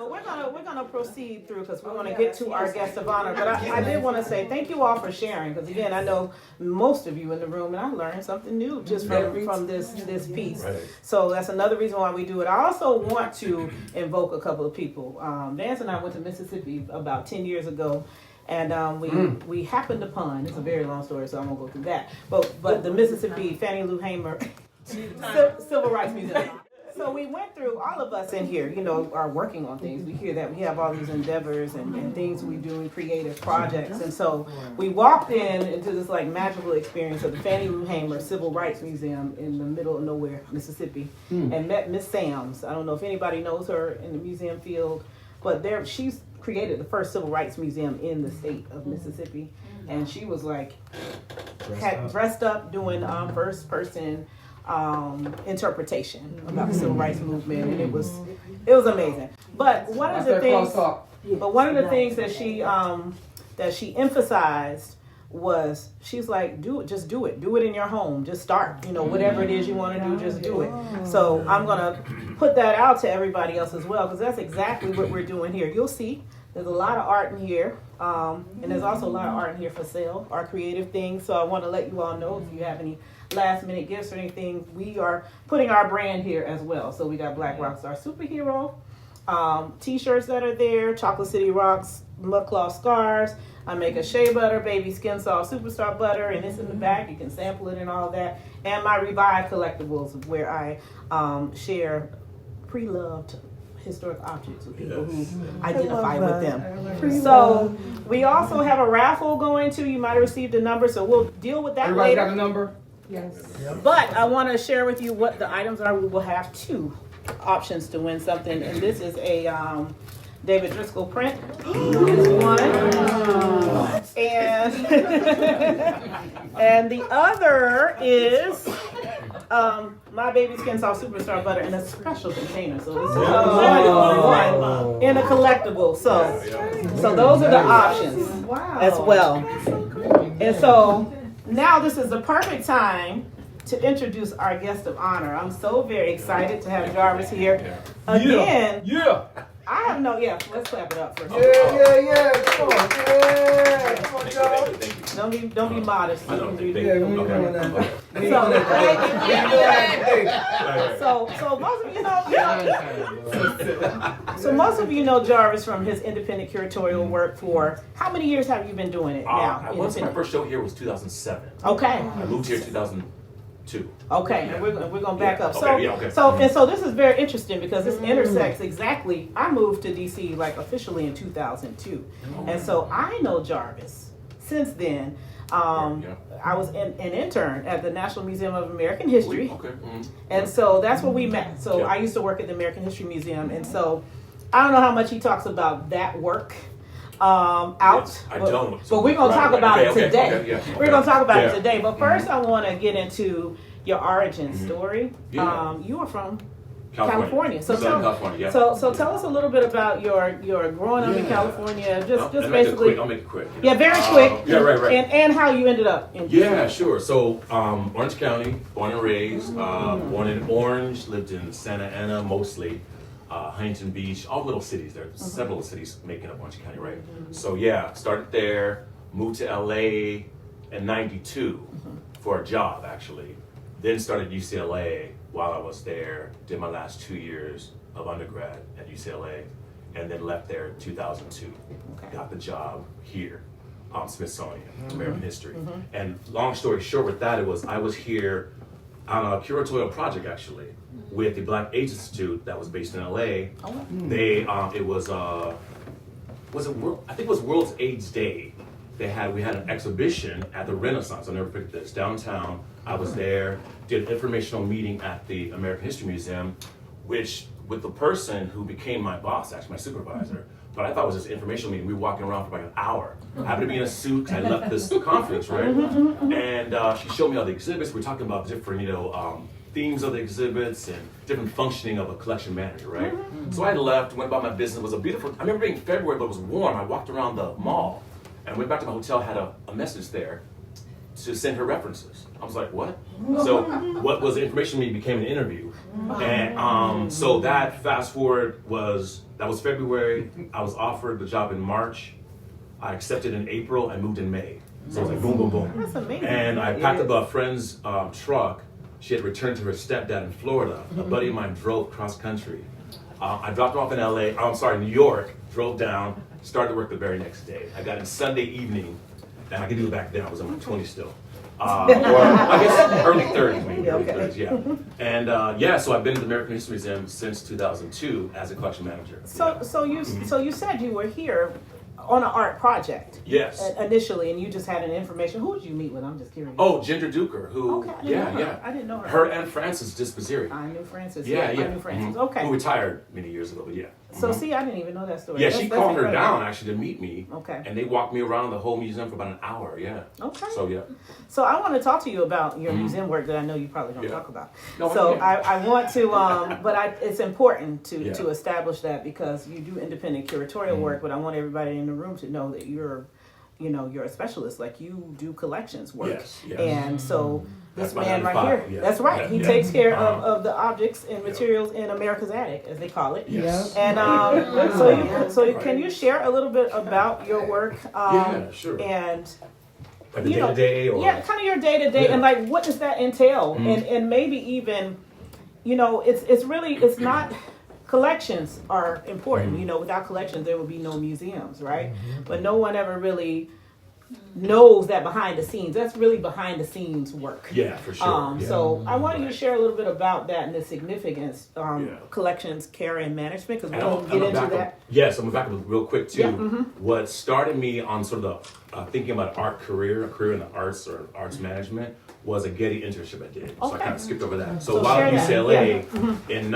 But we're gonna proceed through because we're gonna get to our guest of honor. But I did want to say thank you all for sharing because again I know most of you in the room and I learned something new just from this piece. Right. So that's another reason why we do it. I also want to invoke a couple of people. Vance and I went to Mississippi about 10 years ago. And we happened upon, it's a very long story, so I won't go through that. But the Mississippi Fannie Lou Hamer Civil Rights Museum. So we went through, all of us in here, you know, are working on things. We hear that we have all these endeavors and things we do in creative projects. And so we walked into this like magical experience of the Fannie Lou Hamer Civil Rights Museum in the middle of nowhere, Mississippi, and met Miss Sams. I don't know if anybody knows her in the museum field, but she's created the first civil rights museum in the state of Mississippi. And she was like, dressed up doing first person interpretation about the civil rights movement, and it was amazing. But one of the things that she emphasized was she's like, do it in your home, just start, you know, whatever it is you want to do, just do it. So I'm gonna put that out to everybody else as well, because that's exactly what we're doing here. You'll see there's a lot of art in here, and there's also a lot of art in here for sale, our creative things. So I want to let you all know if you have any last minute gifts or anything, we are putting our brand here as well. So we got Black Rockstar Superhero, t-shirts that are there, Chocolate City Rocks, Mud Claw Scars. I make a shea butter, baby skin soft superstar butter, and it's in the back. You can sample it and all of that. And my Revive collectibles, where I share pre-loved historic objects with people who identify with them. So we also have a raffle going too. You might have received a number, so we'll deal with that Everybody later. Got a number? Yes. But I want to share with you what the items are. We will have two options to win something, and this is a David Driscoll print. Is one, and the other is my baby skin soft superstar butter in a special container. So this is one in a collectible. So those are the options as well. And so now this is the perfect time to introduce our guest of honor. I'm so very excited to have Jarvis here again. Yeah. I have let's clap it up first. Yeah. Come on, y'all. Don't be modest. I don't think we doing that. So most of you know Jarvis from his independent curatorial work for how many years have you been doing it now? My first show here was 2007. Okay. I moved here in 2002. Okay, and we're going to back up. Okay. So this is very interesting because this intersects exactly. I moved to DC like officially in 2002, and so I know Jarvis since then. I was an intern at the National Museum of American History, and so that's where we met. So I used to work at the American History Museum, and so I don't know how much he talks about that work. But we're going to talk about it today. We're going to talk about it today. But first, I want to get into your origin story. You are from California. So tell us a little bit about your growing up in California. Just basically. I'll make it quick. Yeah, very quick. Right. And how you ended up in DC. Sure. So Orange County, born and raised. Born in Orange, lived in Santa Ana mostly. Huntington Beach, all little cities. There are several cities making up Orange County, right? So started there, moved to LA in 92 for a job actually. Then started UCLA while I was there, did my last 2 years of undergrad at UCLA, and then left there in 2002. Got the job here, Smithsonian, American History. And long story short with that, I was here on a curatorial project actually with the Black Age Institute that was based in LA. They it was I think it was World's AIDS Day. We had an exhibition at the Renaissance. I'll never forget this. Downtown, I was there, did an informational meeting at the American History Museum, which with the person who became my boss, actually my supervisor. But I thought it was this informational meeting. We were walking around for like an hour. I happened to be in a suit because I left this conference, right? And she showed me all the exhibits. We're talking about different, themes of the exhibits and different functioning of a collection manager, right? So I left, went about my business. It was a beautiful, I remember being February, but it was warm. I walked around the mall and went back to my hotel, had a message there to send her references. I was like, what? So what was the information to me became an interview. And so that fast forward that was February. I was offered the job in March. I accepted in April and moved in May. So it was like boom, boom, boom. That's amazing. And I packed up a friend's truck. She had returned to her stepdad in Florida. A buddy of mine drove cross country. I dropped her off in New York, drove down, started work the very next day. I got in Sunday evening, and I could do it back then. I was in my 20s still. Or I guess early 30s, maybe. Early 30s, yeah. And so I've been to the American History Museum since 2002 as a collection manager. So you said you were here on an art project. Yes. Initially, and you just had an information. Who did you meet with? I'm just curious. Oh, Ginger Duker, who? Okay, I didn't know her. Her and Frances Disposiri. I knew Frances. Yeah. I knew Frances. Okay. Who retired many years ago, but yeah. So see, I didn't even know that story. Yeah, she called her down actually to meet me. Okay. And they walked me around the whole museum for about an hour. Yeah. Okay. So yeah. So I want to talk to you about your museum work that I know you probably don't talk about. No, so I want to, it's important to establish that because you do independent curatorial work, but I want everybody in the room to know that you're a specialist. Like you do collections work. Yes. And so this That's man my right here, 95, yeah. that's right. He takes care of the objects and materials in America's attic, as they call it. Yes. And can you share a little bit about your work? Yeah, sure. And like the day-to-day or? Yeah, kind of your day-to-day and like what does that entail? And maybe even, it's not, collections are important. Without collections there would be no museums, right? But no one ever really knows that behind the scenes. That's really behind the scenes work. Yeah, for sure. So I wanted you to share a little bit about that and the significance, collections, care, and management, because we don't get into that. Yes, I'm back real quick too. Yeah. What started me on sort of the thinking about a career in the arts or arts management was a Getty internship I did. So I kind of skipped over that. So while at UCLA in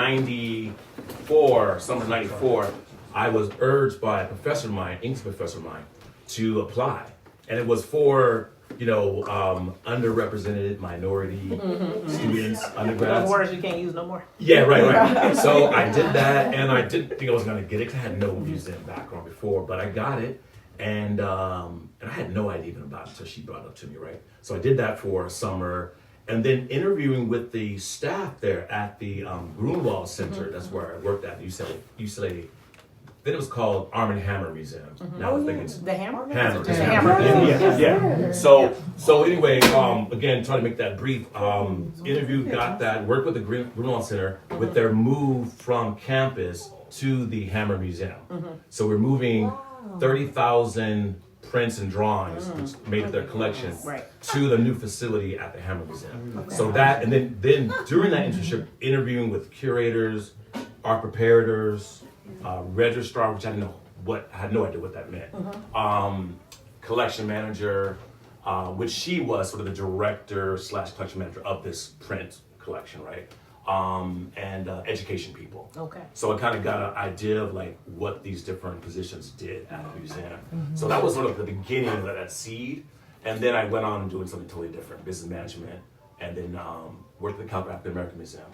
summer 94, I was urged by a professor of mine, English professor of mine, to apply. And it was for, underrepresented minority students, undergrads. Those words you can't use no more. Yeah, right. So I did that, and I didn't think I was going to get it because I had no museum background before, but I got it, and I had no idea even about it until she brought it up to me, right? So I did that for a summer, and then interviewing with the staff there at the Grunewald Center, that's where I worked at UCLA. Then it was called Arm and Hammer Museum. Now I think it's the Hammer. Hammer. Just Hammer. Yeah. So anyway, again, trying to make that brief. Interviewed, got that. Worked with the Grunewald Center with their move from campus to the Hammer Museum. So we're moving 30,000 prints and drawings, which made up their collection, to the new facility at the Hammer Museum. So that, and then during that internship, interviewing with curators, art preparators, registrar, which I had no idea what that meant. Collection manager, which she was sort of the director / collection manager of this print collection, right? And education people. Okay. So I kind of got an idea of like what these different positions did at the museum. So that was sort of the beginning of that seed. And then I went on and doing something totally different, business management, and then worked at the Calgary African American Museum,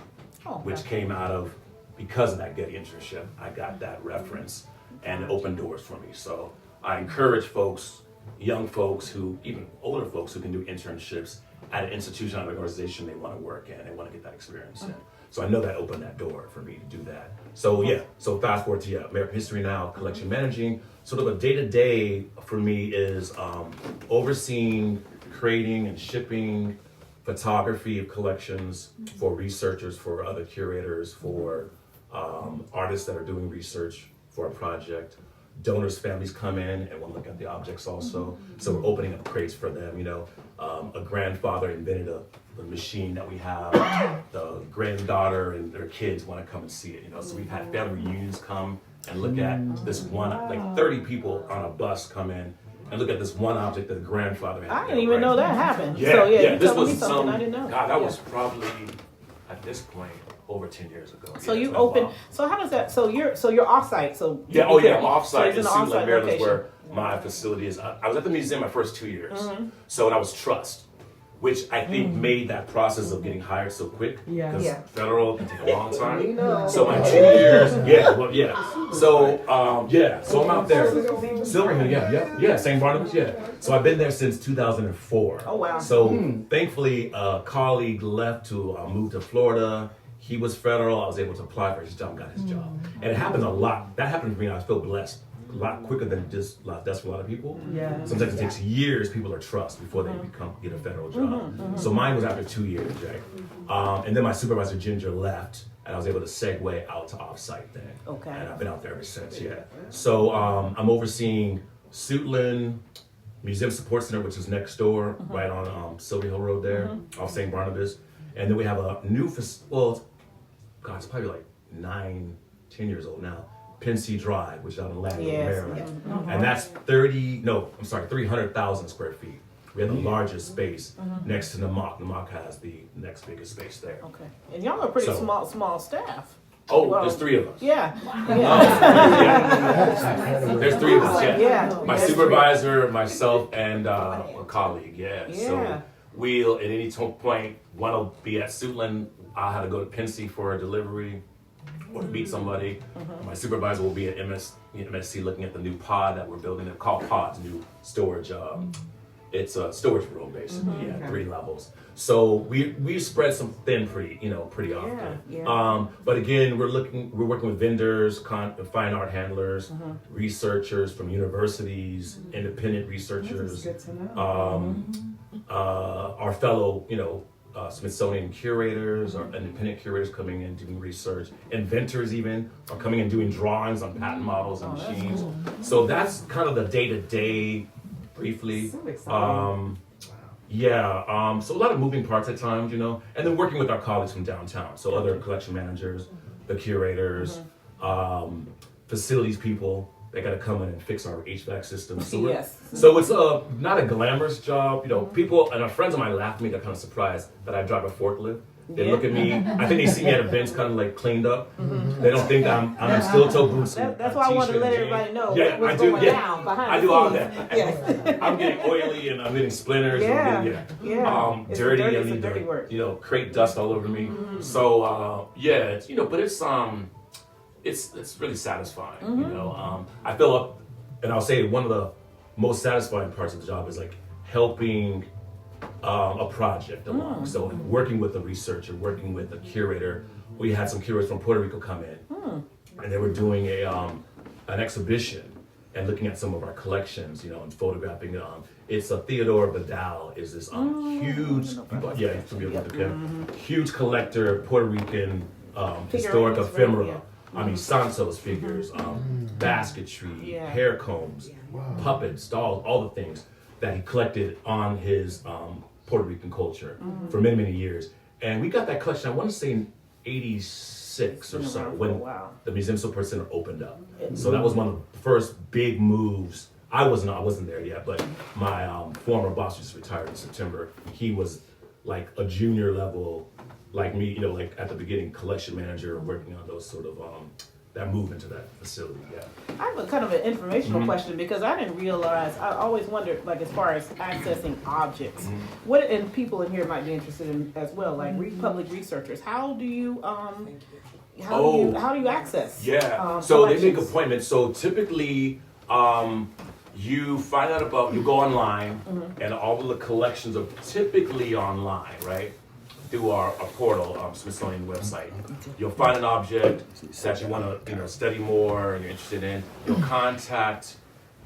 which came out of, because of that Getty internship, I got that reference and it opened doors for me. So I encourage folks, young folks, even older folks who can do internships at an institution or an organization they want to work in, they want to get that experience in. So I know that opened that door for me to do that. So so fast forward to American History Now, collection managing. Sort of a day-to-day for me is overseeing, creating and shipping photography of collections for researchers, for other curators, for artists that are doing research for a project. Donors' families come in and want to look at the objects also. So we're opening up crates for them. A grandfather invented the machine that we have. The granddaughter and their kids want to come and see it. So we've had family reunions come and look at this one, like 30 people on a bus come in and look at this one object that the grandfather had. I didn't even know that happened. Yeah, so this was something I didn't know. God, that was probably at this point over 10 years ago. So you open. So how does that? So you're offsite. So I'm offsite. So it's in an Suitland, offsite Maryland, location. where my facility is. I was at the museum my first 2 years, so that was trust. which I think made that process of getting hired so quick. Because federal can take a long time. So my 2 years, So so I'm out there. Silverhill, St. Barnabas, So I've been there since 2004. Oh wow. So thankfully, a colleague left to move to Florida. He was federal. I was able to apply for his job, got his job. And it happened a lot. That happened to me. I feel blessed. A lot quicker than just that's for a lot of people. Sometimes it takes years people are trust before they get a federal job. So mine was after 2 years, right? And then my supervisor Ginger left, and I was able to segue out to offsite then. Okay. And I've been out there ever since. So I'm overseeing Suitland Museum Support Center, which is next door, right on Silver Hill Road there, off St. Barnabas. And then we have a new, it's probably like 9-10 years old now. Pensy Drive, which is out in Landover, Maryland. And that's 300,000 square feet. We have the largest space next to Namak. Namak has the next biggest space there. Okay. And y'all are pretty small staff. There's 3 of us. There's 3 of us, My supervisor, myself, and a colleague, So we'll, at any point, one will be at Suitland. I'll have to go to Pensy for a delivery or to meet somebody. My supervisor will be at MSC looking at the new pod that we're building. They're called pods, new storage. It's a storage room basically, 3 levels. So we spread some thin pretty often. But again, we're working with vendors, fine art handlers, researchers from universities, independent researchers, our fellow, Smithsonian curators or independent curators coming in doing research, inventors even are coming in doing drawings on patent models and machines. Cool. So that's kind of the day-to-day briefly. So exciting. So a lot of moving parts at times, and then working with our colleagues from downtown. So other collection managers, the curators, facilities people. They got to come in and fix our HVAC system. So so it's not a glamorous job. People and our friends of mine laugh at me. They're kind of surprised that I drive a forklift. They look at me. I think they see me at events kind of like cleaned up. They don't think I'm steel toe boots. That's why I wanted to let everybody know what's going down behind I do all that. I'm getting oily and I'm getting splinters. Dirty. It's dirty work. Crate dust all over me. So it's really satisfying. I feel and I'll say one of the most satisfying parts of the job is like helping a project along. So working with a researcher, working with a curator. We had some curators from Puerto Rico come in, and they were doing an exhibition and looking at some of our collections, and photographing. It's a Theodore Vidal is this huge collector, Puerto Rican historic ephemera. Santos figures, basketry, hair combs, puppets, dolls, all the things that he collected on his Puerto Rican culture for many, many years. And we got that collection, I want to say in 86 or so, when the Museum Support Center opened up. So that was one of the first big moves. I wasn't there yet, but my former boss just retired in September. He was like a junior level, like me, like at the beginning, collection manager, working on those sort of that move into that facility. I have a kind of an informational question because I didn't realize. I always wondered, like as far as accessing objects, what and people in here might be interested in as well, like public researchers. How do you how do you access? So they make appointments. So typically, you find out about you go online, and all of the collections are typically online, right? Through our portal, Smithsonian website. You'll find an object that you want to study more and you're interested in. You'll contact,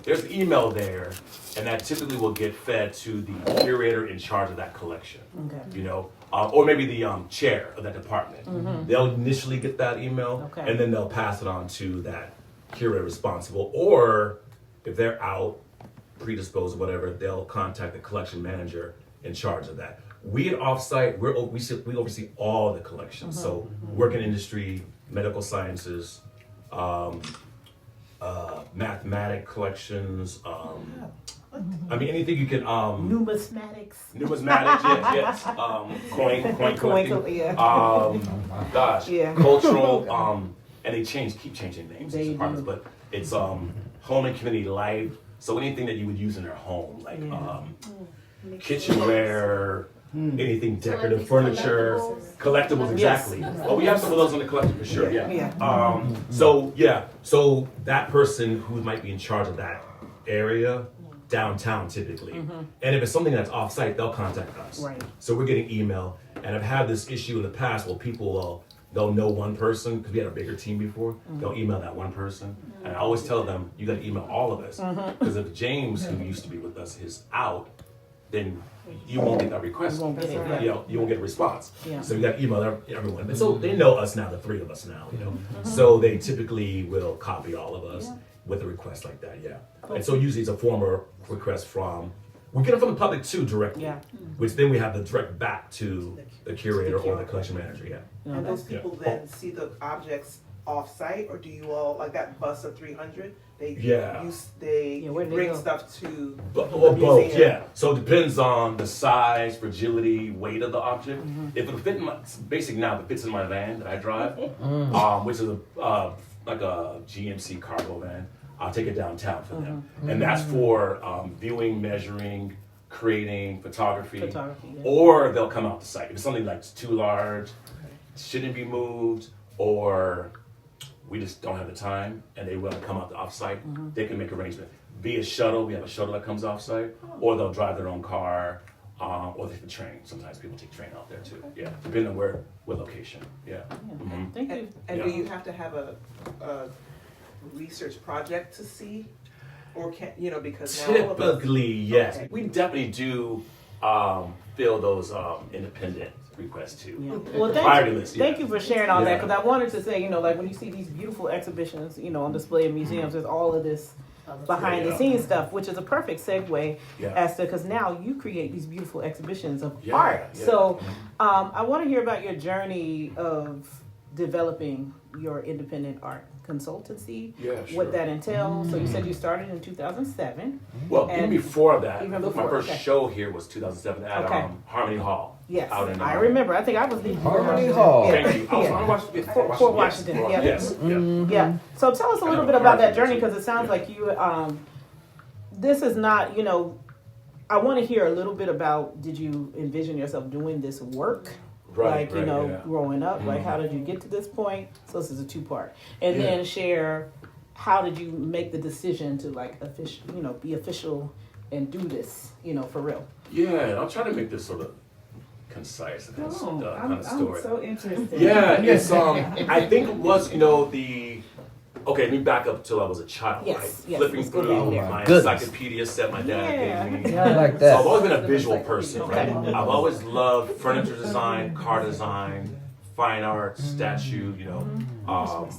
there's an email there, and that typically will get fed to the curator in charge of that collection. Or maybe the chair of that department. They'll initially get that email, and then they'll pass it on to that curator responsible. Or if they're out, predisposed or whatever, they'll contact the collection manager in charge of that. We at Offsite, we oversee all the collections. So work in industry, medical sciences, mathematic collections, anything you can. Numismatics. Yes. Coin collecting. Cultural, and they keep changing names in departments, but it's home and community life. So anything that you would use in their home, like kitchenware, anything decorative, furniture, collectibles, exactly. Yes. Oh, we have some of those on the collective for sure, Yeah. So that person who might be in charge of that area, downtown typically, and if it's something that's off-site, they'll contact us. Right. So we're getting email, and I've had this issue in the past where they'll know one person, because we had a bigger team before, they'll email that one person, and I always tell them, you gotta email all of us, because if James, who used to be with us, is out, then you won't get that request. You won't get it, You know, you won't get a response. Yeah. So you got to email everyone. And so they know us now, the three of us now, you know. So they typically will copy all of us with a request like that, yeah. And so usually it's a formal request we get it from the public too directly, which then we have to direct back to the curator or the collection manager, yeah. And those people then see the objects off-site, or do you all, like that bus of 300, they where do they bring go? stuff to Both, museum? yeah. So it depends on the size, fragility, weight of the object. If it fit in if it fits in my van that I drive, which is like a GMC cargo van, I'll take it downtown for them. And that's for viewing, measuring, creating, photography, or they'll come out the site. If it's something that's too large, shouldn't be moved, or we just don't have the time and they want to come out the offsite, they can make arrangements. Via shuttle, we have a shuttle that comes offsite, or they'll drive their own car, or they take the train. Sometimes people take train out there too. Yeah, depending on what location. Yeah. Thank you. And do you have to have a research project to see, or because now all of us, Typically, yes. Okay. We definitely do fill those independent requests too. Yeah. Well, thank you for sharing all that, because I wanted to say, like when you see these beautiful exhibitions, on display in museums, there's all of this behind the scenes stuff, which is a perfect segue as to, because now you create these beautiful exhibitions of art. Yeah. So I want to hear about your journey of developing your independent art consultancy, what that entails. So you said you started in 2007. Well, even before that, even my before, first show here was 2007 at Harmony Hall. Yes, out in, I remember. I think I was the Harmony Hall. Thank you. I was Fort Washington. Yes. Yeah. So tell us a little bit about that journey, because it sounds like you. This is not. I want to hear a little bit about. Did you envision yourself doing this work? Growing up, like how did you get to this point? So this is a 2-part, and then share how did you make the decision to be official and do this, for real. Yeah, I'll try to make this sort of concise and kind of story. I'm so interested. Yeah, it's I think it was let me back up till I was a child. Yes, Flipping let's go through back there. my encyclopedia set my dad gave me. Yeah, I like So that. I've always been a visual person, right? I've always loved furniture design, car design, fine art, statue,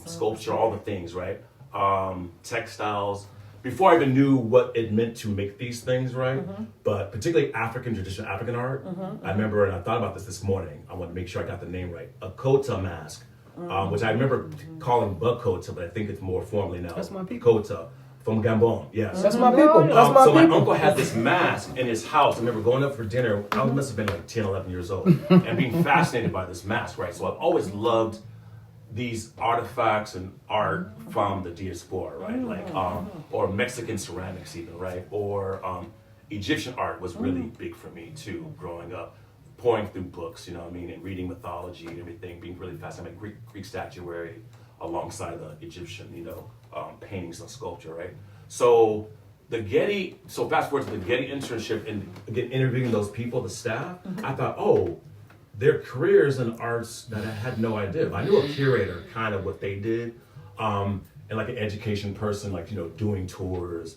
sculpture, all the things, right? Textiles. Before I even knew what it meant to make these things, right? But particularly traditional African art. I remember, and I thought about this morning, I want to make sure I got the name right. A Kota mask, which I remember calling Kota, but I think it's more formally now. That's my people. Kota from Gabon, yes. That's my people. That's my So my people. uncle had this mask in his house. I remember going up for dinner. I must have been like 10, 11 years old, and being fascinated by this mask, right? So I've always loved these artifacts and art from the diaspora, right? Or Mexican ceramics even, right? Or Egyptian art was really big for me too, growing up, pouring through books, and reading mythology and everything, being really fascinated by Greek statuary alongside the Egyptian, paintings and sculpture, right? So fast forward to the Getty internship and again, interviewing those people, the staff, I thought, their careers in arts that I had no idea. I knew a curator, kind of what they did, and like an education person, doing tours,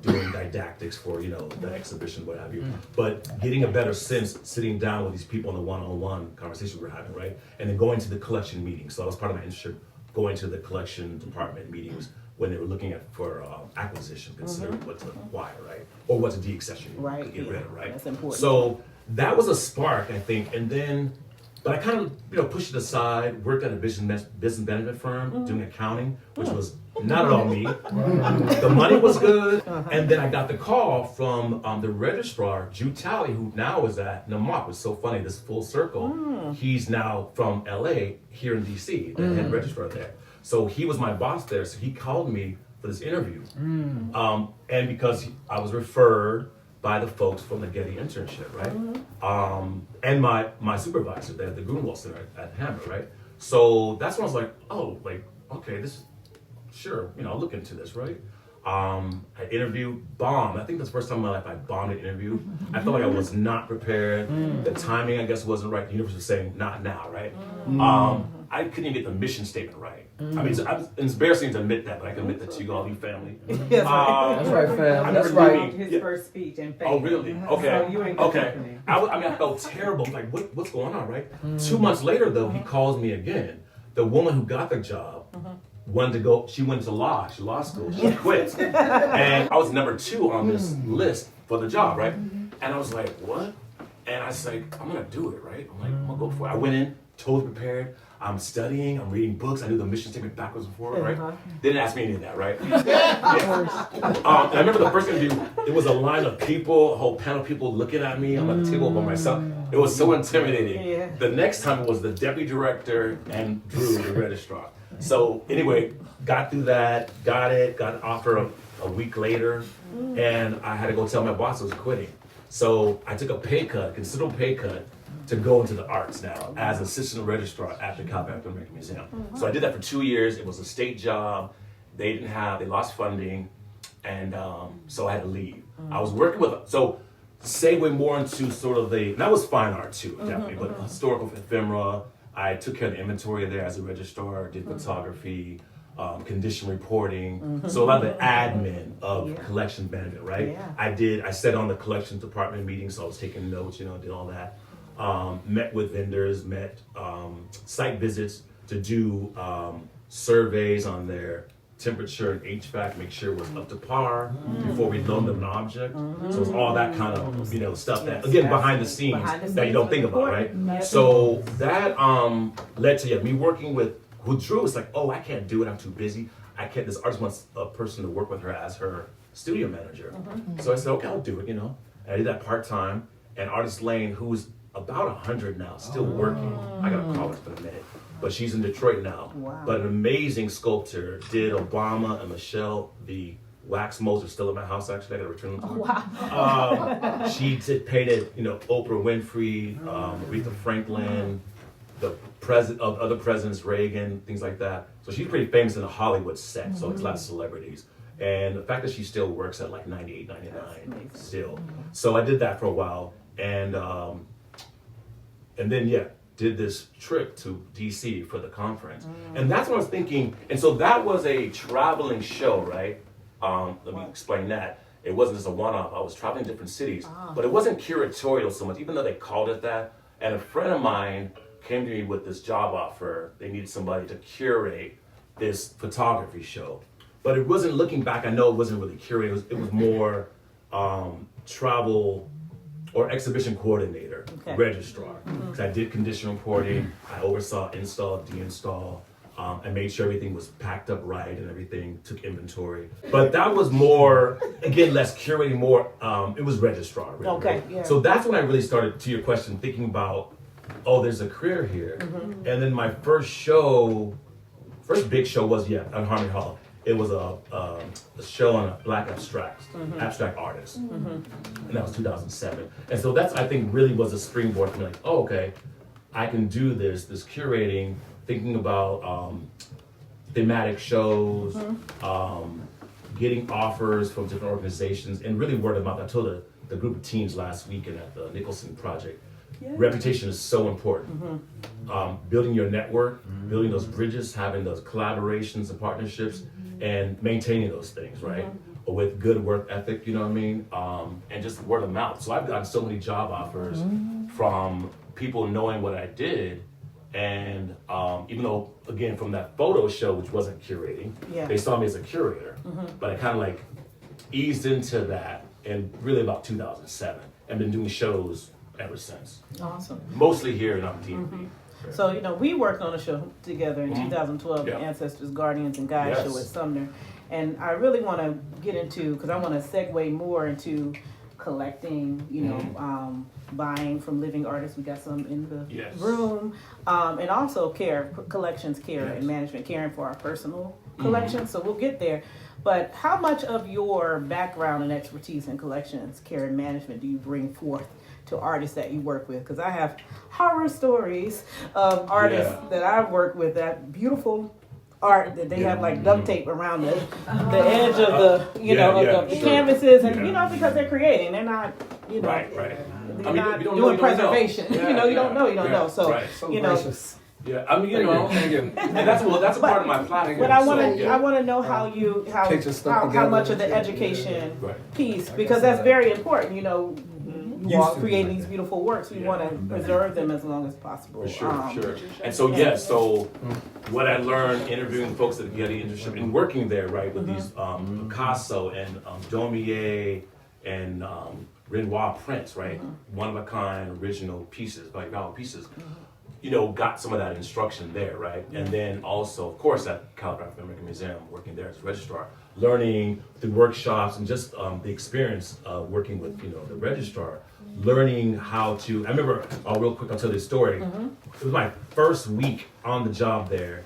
doing didactics for, the exhibition, what have you. But getting a better sense, sitting down with these people in the one-on-one conversation we were having, right? And then going to the collection meetings. So that was part of my internship, going to the collection department meetings when they were looking for acquisition, considering what to acquire, right? Or what to de-accession, get rid of, right? That's important. So that was a spark, I think, and then, but I kind of, pushed it aside, worked at a business benefit firm, doing accounting, which was not at all me. The money was good, and then I got the call from the registrar, Jude Talley, who now is at NAMOC. It's so funny, this full circle. He's now from LA, here in DC, the head registrar there. So he was my boss there, so he called me for this interview. And because I was referred by the folks from the Getty internship, right? And my supervisor there at the Grunewald Center at Hammer, right? So that's when I was like, oh, like, okay, this, sure, you know, I'll look into this, right? I interviewed, bombed. I think that's the first time in my life I bombed an interview. I felt like I was not prepared. The timing, I guess, wasn't right. The universe was saying, not now, right? I couldn't even get the mission statement right. I mean, it's embarrassing to admit that, but I can admit that to you, all you family. That's right. That's right, fam. I That's remember right. doing- His first speech in faith. Oh, really? Okay. So you ain't got Okay. company. I mean, I felt terrible. Like, what's going on, right? 2 months later, though, he calls me again. The woman who got the job wanted to go. She went to law school. She quit, and I was number 2 on this list for the job, right? And I was like, what? And I was like, I'm gonna do it, right? I'm like, I'm gonna go for it. I went in, totally prepared. I'm studying, I'm reading books. I knew the mission statement backwards and forward, right? They didn't ask me any of that, right? And I remember the first interview, it was a line of people, a whole panel of people looking at me. I'm at the table by myself. It was so intimidating. Yeah. The next time it was the deputy director and Drew, the registrar. So anyway, got through that, got an offer a week later, and I had to go tell my boss I was quitting. So I took a pay cut, considerable pay cut, to go into the arts now as assistant registrar at the California African American Museum. So I did that for 2 years. It was a state job. They lost funding, and so I had to leave. I was working with, so segue more into sort of that was fine art too, definitely, but historical ephemera. I took care of the inventory there as a registrar, did photography, condition reporting, so a lot of the admin of collection management, right? Yeah. I sat on the collections department meetings, so I was taking notes, you know, did all that. Met with vendors, site visits to do surveys on their temperature and HVAC, make sure it was up to par before we loaned them an object. So it was all that kind of, you know, stuff that, again, behind the scenes that you don't think about, right? So that led to me working with Drew. It's like, oh, I can't do it, I'm too busy. I can't, this artist wants a person to work with her as her studio manager. So I said, okay, I'll do it, you know. And I did that part-time, and Artist Lane, who's about 100 now, still working. I gotta call her for a minute. But she's in Detroit now. Wow. But an amazing sculptor. Did Obama and Michelle, the wax molds are still at my house actually. I gotta return them to her. Wow. She painted, you know, Oprah Winfrey, Aretha Franklin, the president of other presidents, Reagan, things like that. So she's pretty famous in the Hollywood set. So it's a lot of celebrities. And the fact that she still works at like 98, 99 still. So I did that for a while. And then, did this trip to DC for the conference. And that's what I was thinking. And so that was a traveling show, right? Let me explain that. It wasn't just a one-off. I was traveling to different cities, but it wasn't curatorial so much, even though they called it that. And a friend of mine came to me with this job offer. They needed somebody to curate this photography show. But it wasn't, looking back, I know it wasn't really curated. It was more travel or exhibition coordinator, registrar. Because I did condition reporting, I oversaw install, deinstall, I made sure everything was packed up right and everything, took inventory. But that was more, again, less curating, more, it was registrar. Really, Okay, yeah. So that's when I really started, to your question, thinking about, oh, there's a career here. And then my first big show was, on Harmony Hall. It was a show on a black abstract artist, and that was 2007. And so that's, I think, really was a springboard for me. Like, oh, okay, I can do this curating, thinking about thematic shows, getting offers from different organizations, and really word of mouth. I told the group of teams last weekend at the Nicholson Project. Reputation is so important. Building your network, building those bridges, having those collaborations and partnerships, and maintaining those things, right? With good work ethic, you know what I mean? And just word of mouth. So I've gotten so many job offers from people knowing what I did. And even though, again, from that photo show, which wasn't curating, they saw me as a curator. But I kind of like eased into that in really about 2007 and been doing shows ever since. Awesome. Mostly here in DMV. So, you know, we worked on a show together in 2012, the Ancestors, Guardians, and Guides show at Sumner. And I really want to get into, because I want to segue more into collecting, you know, buying from living artists. We got some in the room. And also collections care and management, caring for our personal, collections, so we'll get there. But how much of your background and expertise in collections, care, and management do you bring forth to artists that you work with? Because I have horror stories of artists that I've worked with, that beautiful art that they have like duct tape around the edge of the, of the canvases, and because they're creating, they're not, right. They're not doing preservation. You don't know. So, Yeah, I mean, and that's a part of my platform. But I want to know how much of the education piece, because that's very important. You are creating these beautiful works. We want to preserve them as long as possible. Sure. And so what I learned interviewing folks at the Getty Internship and working there, right, with these Picasso and Daumier and Renoir prints, right, one of a kind original pieces, like valid pieces. Got some of that instruction there, right? And then also, of course, at Calgraphic American Museum, working there as a registrar, learning through workshops and just the experience of working with, the registrar, learning how to, I remember, real quick, I'll tell this story. It was my first week on the job there.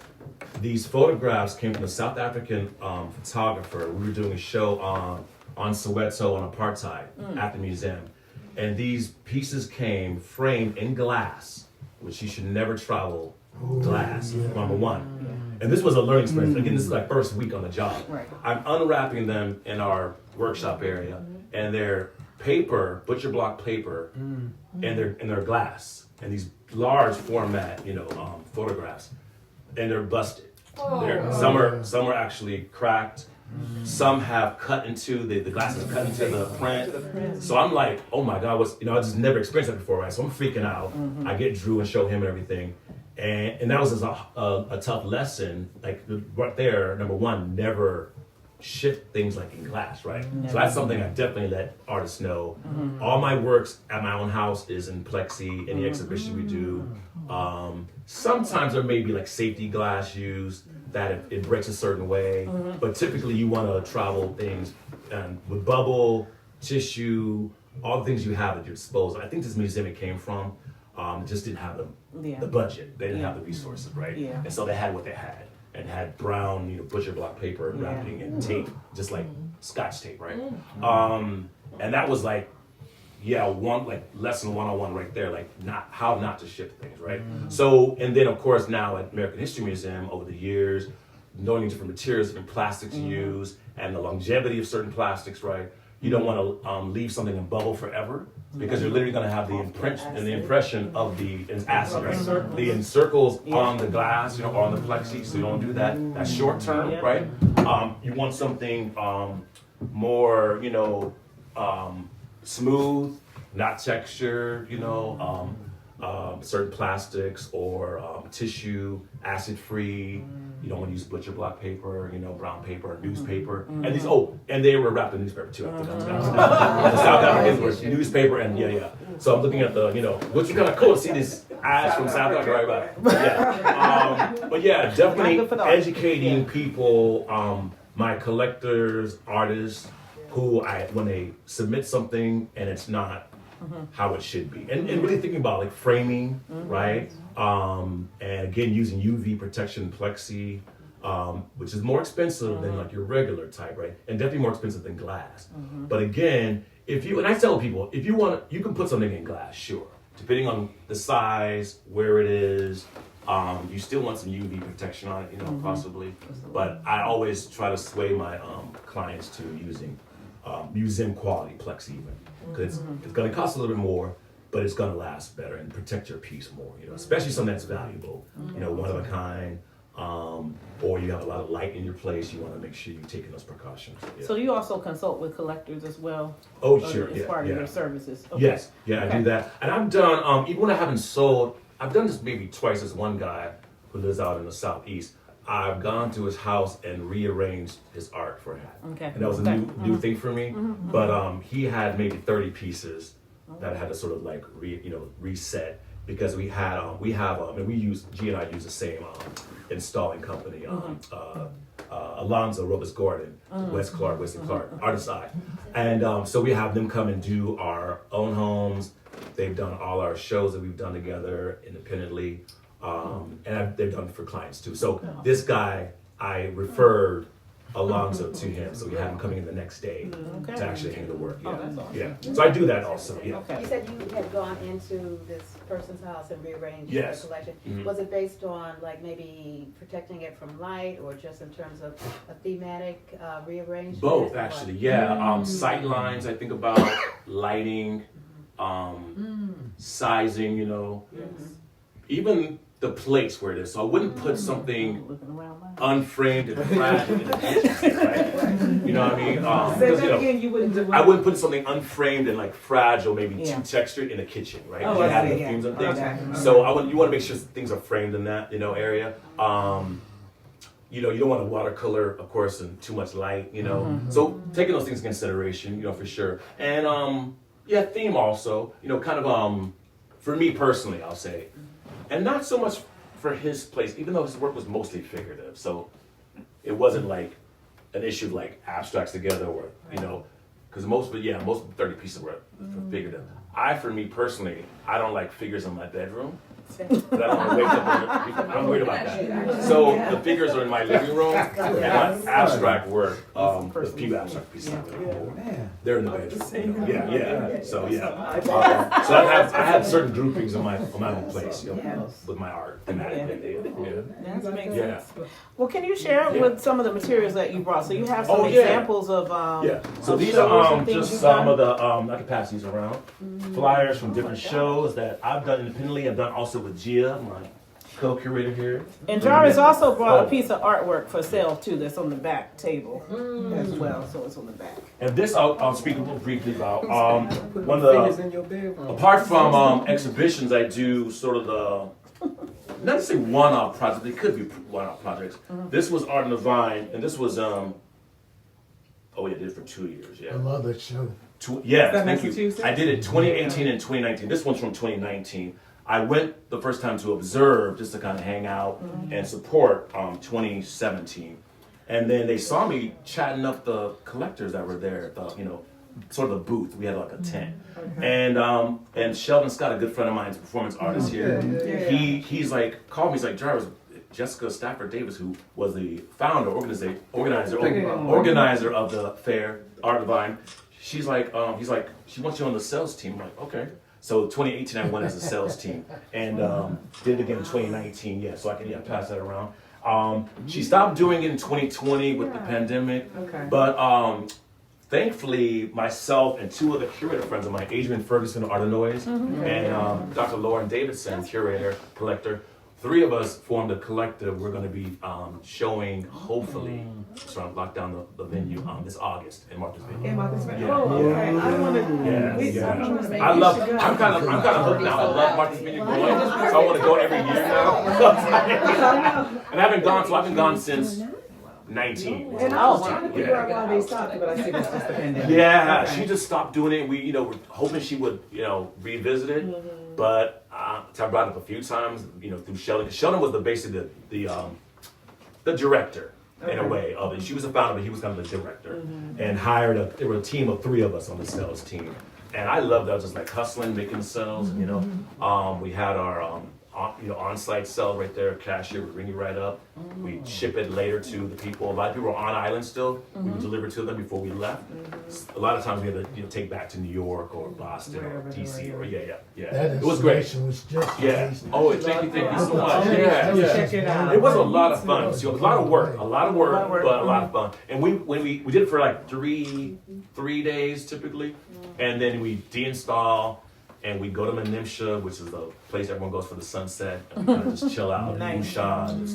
These photographs came from a South African photographer. We were doing a show on Soweto on apartheid at the museum. And these pieces came framed in glass, which you should never travel glass, number one. And this was a learning experience. Again, this is my first week on the job. Right. I'm unwrapping them in our workshop area, and they're paper, butcher block paper, and they're glass, and these large format, photographs, and they're busted. Some are actually cracked. Some have cut into the glass is cut into the print. So I'm like, oh my God, I just never experienced that before, right? So I'm freaking out. I get Drew and show him and everything. And that was just a tough lesson. Like right there, number one, never ship things like in glass, right? Never. So that's something I definitely let artists know. All my works at my own house is in plexi, any exhibition we do. Sometimes there may be like safety glass used that it breaks a certain way, but typically you want to travel things with bubble, tissue, all the things you have at your disposal. I think this museum it came from just didn't have the budget. They didn't have the resources, right? Yeah. And so they had what they had, and had brown, butcher block paper wrapping and tape, just like Scotch tape, right? And that was like, lesson 101 right there, like how not to ship things, right? So, and then of course now at American History Museum over the years, knowing different materials, different plastics used, and the longevity of certain plastics, right? You don't want to leave something in bubble forever, because you're literally going to have the impression of the acid, right? The encircles on the glass, or on the plexi, so you don't do that. That's short term, right? You want something more, smooth, not textured, certain plastics or tissue, acid-free. You don't want to use butcher block paper, brown paper, newspaper. And these, and they were wrapped in newspaper too. I think the South Africans were newspaper and So I'm looking at the, which is kind of cool to see this ads from South Africa, right? But definitely educating people, my collectors, artists, who when they submit something and it's not how it should be. And really thinking about like framing, right? And again, using UV protection plexi, which is more expensive than like your regular type, right? And definitely more expensive than glass. But again, and I tell people, if you want, you can put something in glass, sure. Depending on the size, where it is, you still want some UV protection on it, possibly. But I always try to sway my clients to using museum quality plexi even. Because it's going to cost a little bit more, but it's going to last better and protect your piece more, especially something that's valuable, one of a kind, or you have a lot of light in your place, you want to make sure you're taking those precautions. Yeah. So do you also consult with collectors as well? Oh, sure. As part of your services? Okay. Yes, I do that. And I've done, even when I haven't sold, I've done this maybe twice. As one guy who lives out in the Southeast, I've gone to his house and rearranged his art for him. Okay. And that was a new thing for me. But he had maybe 30 pieces that I had to sort of like reset, because we have we use G and I use the same installing company, Alonzo, Robus Gordon, West Clark, Artist Eye. And so we have them come and do our own homes. They've done all our shows that we've done together independently. And they've done for clients too. So this guy I referred Alonzo to him, so we had him coming in the next day to actually hang the work. Yeah, that's awesome. yeah. So I do that also. Yeah. Okay. You said you had gone into this person's house and rearranged the Yes. collection. Mhm. Was it based on like maybe protecting it from light, or just in terms of a thematic rearrangement? Both or actually. what? Yeah. Sight lines. I think about lighting, sizing. You know, even the place where it is. So I wouldn't put something Looking around like. unframed and fragile in the kitchen, right? You know what I mean? Say 'Cause, that you know, again, you wouldn't do I what? wouldn't put something unframed and like fragile, maybe Yeah. too textured in the kitchen, right? Oh, You I have see, the yeah. fumes and things. Okay. So you want to make sure things are framed in that, area. You know, you don't want to watercolor, of course, and too much light, So taking those things into consideration, for sure. And theme also, kind of for me personally, I'll say, and not so much for his place, even though his work was mostly figurative. So it wasn't like an issue of like abstracts together, or because most of the 30 pieces were figurative. For me personally, I don't like figures in my bedroom. But I don't want to wake up. I'm worried about that. So the figures are in my living room, and my abstract work, the few abstract pieces, they're in the bedroom. Yeah. So so I have certain groupings on my own place, with my art thematically. That makes Yeah. sense. Well, can you share with some of the materials that you brought? So you have some Oh, yeah. examples of So of these shows are and things just you've some done? of the I can pass these around. Flyers from different shows that I've done independently. I've done also with Gia, my co-curator here. And Jarvis also brought Oh. a piece of artwork for sale too. That's on the back table as well. So it's on the back. And this I'll speak a little briefly about. One Figures of in your bedroom. apart from exhibitions, I do sort of the not to say one-off projects. It could be one-off projects. This was Art in the Vine, and this was I did it for 2 years. Yeah. I love that show. Yeah, that thank you. Massachusetts? I did it 2018 and 2019. This one's from 2019. I went the first time to observe, just to kind of hang out and support 2017. And then they saw me chatting up the collectors that were there, sort of the booth. We had like a tent. And Sheldon Scott, a good friend of mine, is a performance artist here. He's like, called me, he's like, Jarvis, Jessica Stafford Davis, who was the founder, organizer of the fair, Art Divine. She's like, he's like, she wants you on the sales team. I'm like, okay. So 2018, I went as a sales team, and did it again in 2019. Yeah, so I can pass that around. She stopped doing it in 2020 with the pandemic, but thankfully, myself and two other curator friends of mine, Adrian Ferguson of Art of Noise, and Dr. Lauren Davidson, curator, collector. Three of us formed a collective. We're going to be showing, hopefully, trying to lock down the venue this August in Martha's Vineyard. In Martha's Vineyard. Yeah. Oh, okay. I want to. I'm kind of hooked now. I love Martha's Vineyard going, so I want to go every year now. And I've been gone since 19. And I was trying to figure out why they stopped, but I think it's just the pandemic. Yeah, Okay. she just stopped doing it. We, we're hoping she would, revisit it. But I brought it up a few times, through Sheldon. 'Cause Sheldon was basically the director in a way of it. She was the founder, but he was kind of the director, and there were a team of three of us on the sales team. And I loved that. I was just like hustling, making sales. We had our on-site sell right there, cashier would ring you right up. We ship it later to the people. A lot of people were on island still. We would deliver to them before we left. A lot of times we had to take back to New York or Boston or DC or That It was great. installation was just Yeah. amazing. Oh, thank you so much. Yeah. Check it out. It was a lot of fun. So it was a lot of work, but a lot of fun. And we did it for like three days typically, and then we deinstall. And we go to Menimsha, which is the place everyone goes for the sunset, and we kind of just chill out, Nice. moonshine, just,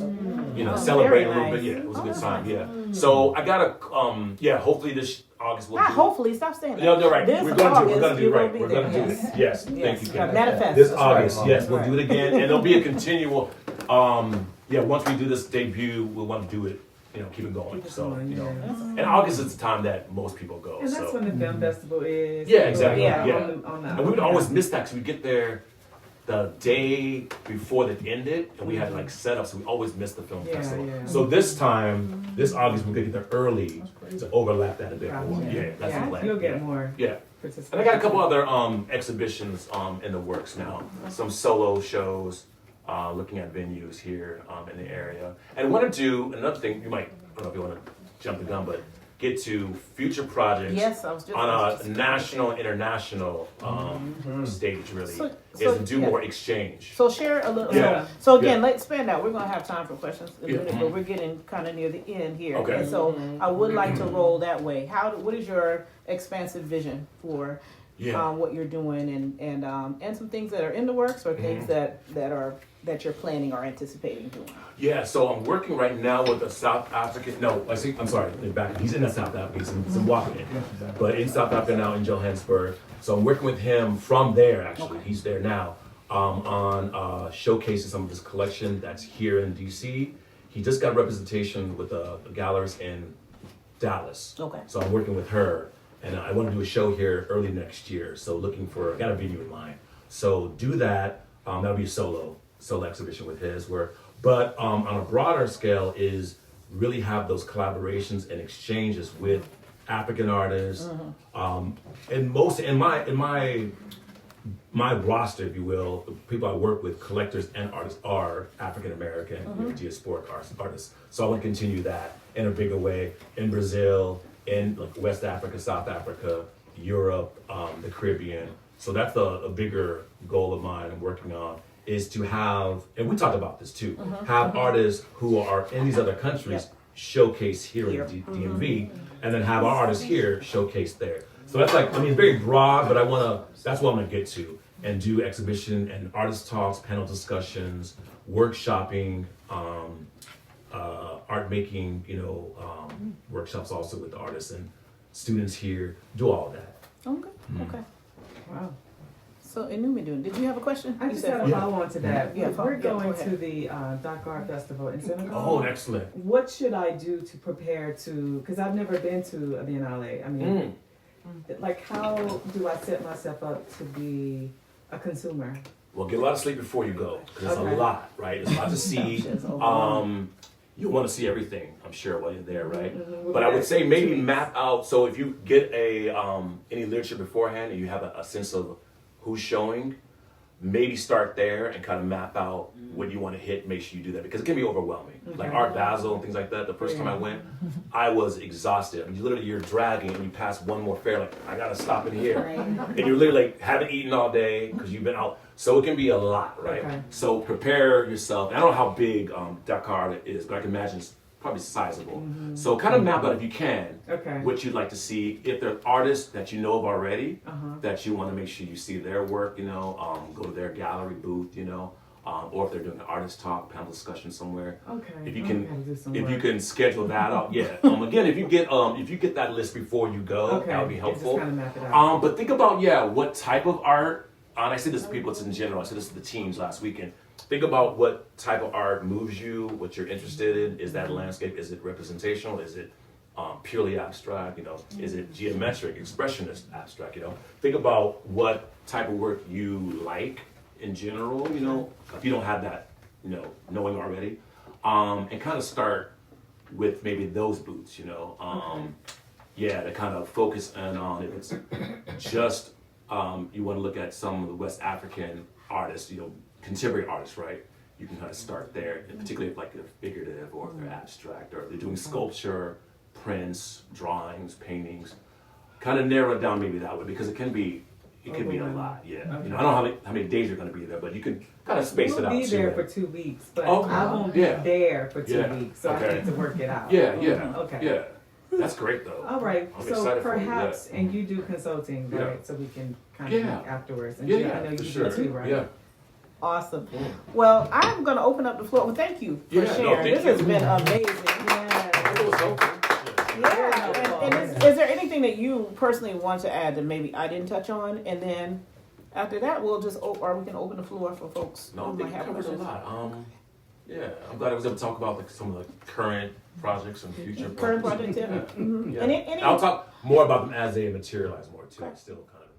celebrate a little very bit. nice. Yeah, it was a good time. Yeah. So I gotta, hopefully this August we'll Not do. hopefully, stop saying that. No, no, right. This We're gonna August, do it you're right. be We're there. gonna do it. Yes. Thank you, Kim. Manifest. This That's August, right. yes, we'll do it again, and it'll be a continual. Once we do this debut, we'll want to do it. Keep it going. And August is the time that most people go. And that's when the film festival is. Yeah, exactly. Yeah. And we would always miss that because we get there the day before it ended, and we had like set up, so we always missed the film festival. Yeah. So this August, we're gonna get there early to overlap that a bit more. Yeah, that's the plan. You'll get more Yeah. participation. And I got a couple other exhibitions in the works now. Some solo shows. looking at venues here in the area. And want to do another thing, I don't know if you want to jump the gun, but get to future projects Yes, I was just on a national, international stage, really, is to do more exchange. So share a little. Yeah. So again, let's expand out. We're going to have time for questions in a minute, but we're getting kind of near the end here. Okay. And so I would like to roll that way. What is your expansive vision for what you're doing and some things that are in the works or things that you're planning or anticipating doing? Yeah, so I'm working right now with a South African. No, I'm sorry. He's in South Africa. He's in Zimbabwe, but in South Africa now in Johannesburg. So I'm working with him from there. Actually, he's there now on showcasing some of his collection that's here in DC. He just got representation with a gallerist in Dallas. Okay. So I'm working with her, and I want to do a show here early next year. So I got a venue in mind. So do that. That'll be a solo exhibition with his work. But on a broader scale is really have those collaborations and exchanges with African artists. And most in my roster, if you will, the people I work with, collectors and artists, are African American, diasporic artists. So I want to continue that in a bigger way in Brazil, in like West Africa, South Africa, Europe, the Caribbean. So that's a bigger goal of mine I'm working on, is to have, and we talked about this too, have artists who are in these other countries showcase here in DMV, and then have our artists here showcase there. So that's very broad, but that's what I'm gonna get to, and do exhibition and artist talks, panel discussions, workshopping, art making, workshops also with the artists and students here, do all of that. Okay. Wow. So, Inumidun, did you have a question? I just had a follow-on to that. We're going go to the Dakar Festival in Senegal. Oh, excellent. What should I do to prepare because I've never been to a Biennale. I mean, how do I set myself up to be a consumer? Well, get a lot of sleep before you go, because it's a lot, right? There's a lot to see. You'll want to see everything, I'm sure, while you're there, right? But I would say maybe map out, so if you get any literature beforehand and you have a sense of who's showing, maybe start there and kind of map out what you want to hit. Make sure you do that, because it can be overwhelming. Like Art Basel and things like that. The first time I went, I was exhausted. I mean, you're dragging and you pass one more fair, like, I gotta stop in here. And you're literally like, haven't eaten all day because you've been out. So it can be a lot, right? So prepare yourself. I don't know how big Dakar is, but I can imagine it's probably sizable. So kind of map out, if you can, what you'd like to see. If there are artists that you know of already, that you want to make sure you see their work, go to their gallery booth, or if they're doing an artist talk, panel discussion somewhere. If you can schedule that out, again, if you get that list before you go, that would be helpful. Just kind of map it out. But think about what type of art. And I say this to people, it's in general. I said this to the teams last weekend. Think about what type of art moves you, what you're interested in. Is that landscape? Is it representational? Is it purely abstract? Is it geometric, expressionist, abstract? Think about what type of work you like in general. If you don't have that, knowing already, and kind of start with maybe those booths. To kind of focus in on if it's just. You want to look at some of the West African artists, contemporary artists, right? You can kind of start there, and particularly if they're figurative or they're abstract or they're doing sculpture, prints, drawings, paintings. Kind of narrow it down maybe that way, because it can be a lot. I don't know how many days you're going to be there, but you can kind of space it out. We'll be there for 2 weeks, but Okay. I won't be there for 2 weeks, so Okay. I need to work it out. Yeah. That's great though. All right, I'm so excited for you, perhaps, and you do consulting, right? Yeah. So we can kind of meet afterwards. And Yeah, I know you for do sure. too, right? Yeah. Awesome. Well, I'm going to open up the floor. Well, thank you for sharing. This has been amazing. And is there anything that you personally want to add that maybe I didn't touch on? And then after that, we can open the floor for folks No, who I might think it have covers a questions. lot. I'm glad I was able to talk about some of the current projects and future Current projects. projects, yeah. And I'll talk more about them as they materialize more too. Still kind of